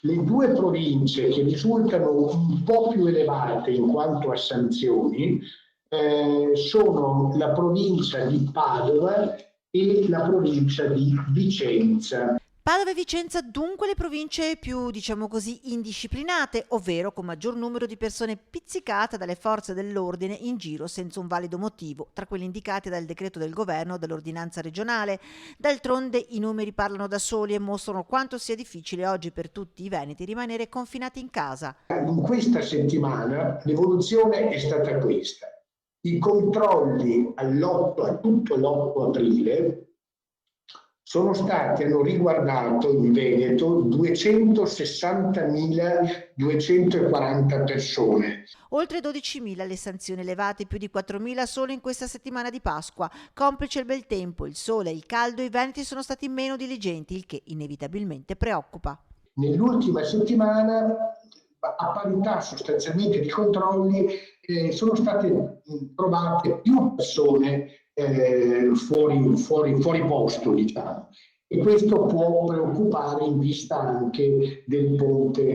Le due province che risultano un po' più elevate in quanto a sanzioni sono la provincia di Padova e la provincia di Vicenza. Padova e Vicenza dunque le province più, diciamo così, indisciplinate, ovvero con maggior numero di persone pizzicate dalle forze dell'ordine in giro senza un valido motivo, tra quelli indicati dal decreto del governo o dall'ordinanza regionale. D'altronde i numeri parlano da soli e mostrano quanto sia difficile oggi per tutti i veneti rimanere confinati in casa. In questa settimana l'evoluzione è stata questa. I controlli a tutto l'8 aprile hanno riguardato in Veneto 260.240 persone. Oltre 12.000 le sanzioni elevate, più di 4.000 solo in questa settimana di Pasqua. Complice il bel tempo, il sole e il caldo, i veneti sono stati meno diligenti, il che inevitabilmente preoccupa. Nell'ultima settimana, a parità sostanzialmente di controlli, sono state trovate più persone fuori posto, diciamo. E questo può preoccupare in vista anche del ponte